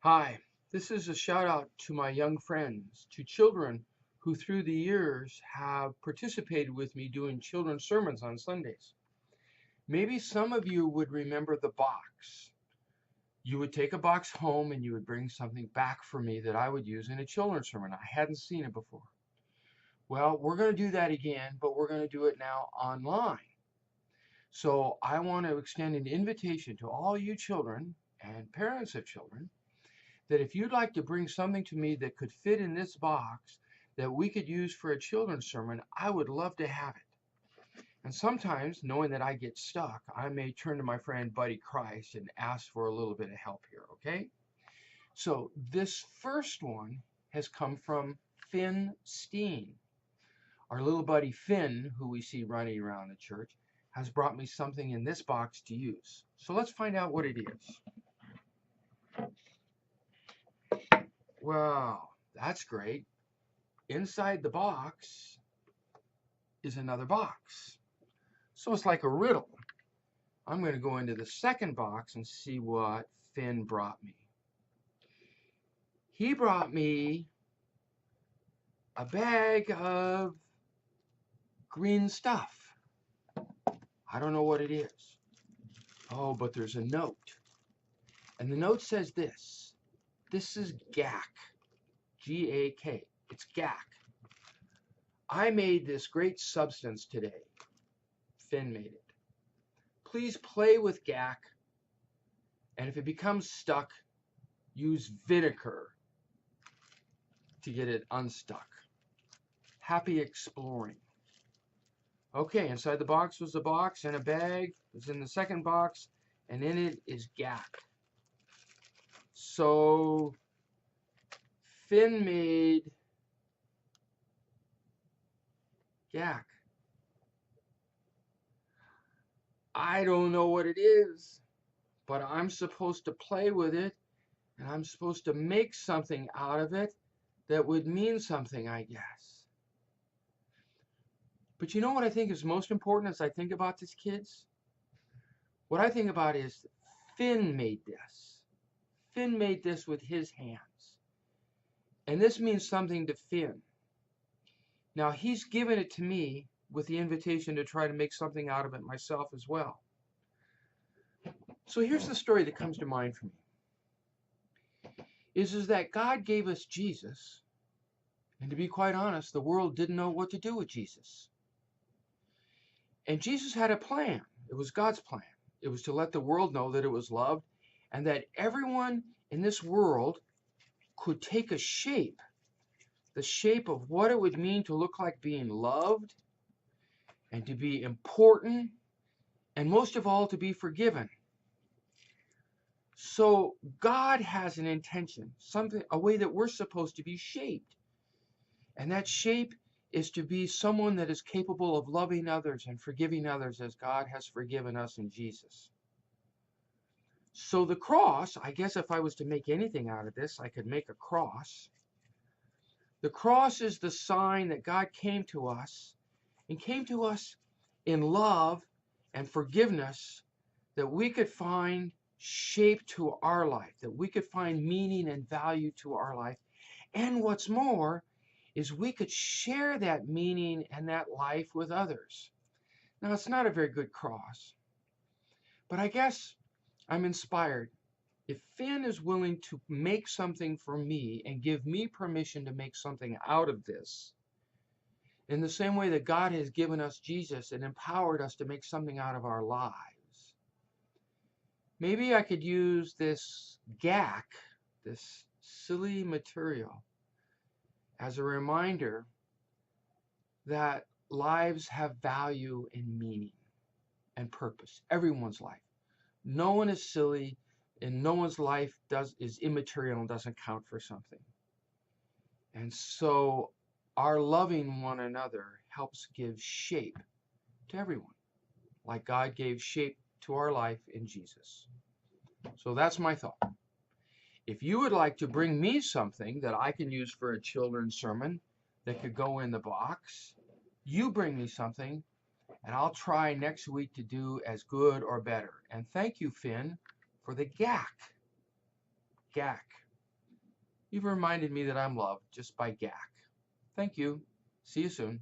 Hi, this is a shout out to my young friends, to children who through the years have participated with me doing children's sermons on Sundays. Maybe some of you would remember the box. You would take a box home and you would bring something back for me that I would use in a children's sermon. I hadn't seen it before. Well, we're going to do that again, but we're going to do it now online. So I want to extend an invitation to all you children and parents of children that if you'd like to bring something to me that could fit in this box that we could use for a children's sermon, I would love to have it. And sometimes, knowing that I get stuck, I may turn to my friend Buddy Christ and ask for a little bit of help here, okay? So this first one has come from Finn Steen. Our little buddy Finn, who we see running around the church, has brought me something in this box to use. So let's find out what it is. Wow, that's great. Inside the box is another box. So it's like a riddle. I'm going to go into the second box and see what Finn brought me. He brought me a bag of green stuff. I don't know what it is. Oh, but there's a note. And the note says this. This is GAC. G-A-K. It's GAC. I made this great substance today. Finn made it. Please play with GAC. And if it becomes stuck, use vinegar to get it unstuck. Happy exploring. Okay, inside the box was a box and a bag. It was in the second box, and in it is GAC. So Finn made GAC. I don't know what it is, but I'm supposed to play with it, and I'm supposed to make something out of it that would mean something, I guess. But you know what I think is most important as I think about this, kids? What I think about is Finn made this. Finn made this with his hands. And this means something to Finn. Now, he's given it to me with the invitation to try to make something out of it myself as well. So here's the story that comes to mind for me. Is that God gave us Jesus, and to be quite honest, the world didn't know what to do with Jesus. And Jesus had a plan. It was God's plan. It was to let the world know that it was loved and that everyone in this world could take a shape, the shape of what it would mean to look like being loved and to be important and most of all to be forgiven. So God has an intention, something, a way that we're supposed to be shaped. And that shape is to be someone that is capable of loving others and forgiving others as God has forgiven us in Jesus. So the cross, I guess if I was to make anything out of this, I could make a cross. The cross is the sign that God came to us and came to us in love and forgiveness, that we could find shape to our life, that we could find meaning and value to our life. And what's more is we could share that meaning and that life with others. Now, it's not a very good cross, but I guess I'm inspired. If Finn is willing to make something for me and give me permission to make something out of this, in the same way that God has given us Jesus and empowered us to make something out of our lives, maybe I could use this GAC, this silly material, as a reminder that lives have value and meaning and purpose. Everyone's life. No one is silly, and no one's life is immaterial and doesn't count for something. And so our loving one another helps give shape to everyone, like God gave shape to our life in Jesus. So that's my thought. If you would like to bring me something that I can use for a children's sermon that could go in the box, you bring me something, and I'll try next week to do as good or better. And thank you, Finn, for the GAC. GAC. You've reminded me that I'm loved just by GAC. Thank you. See you soon.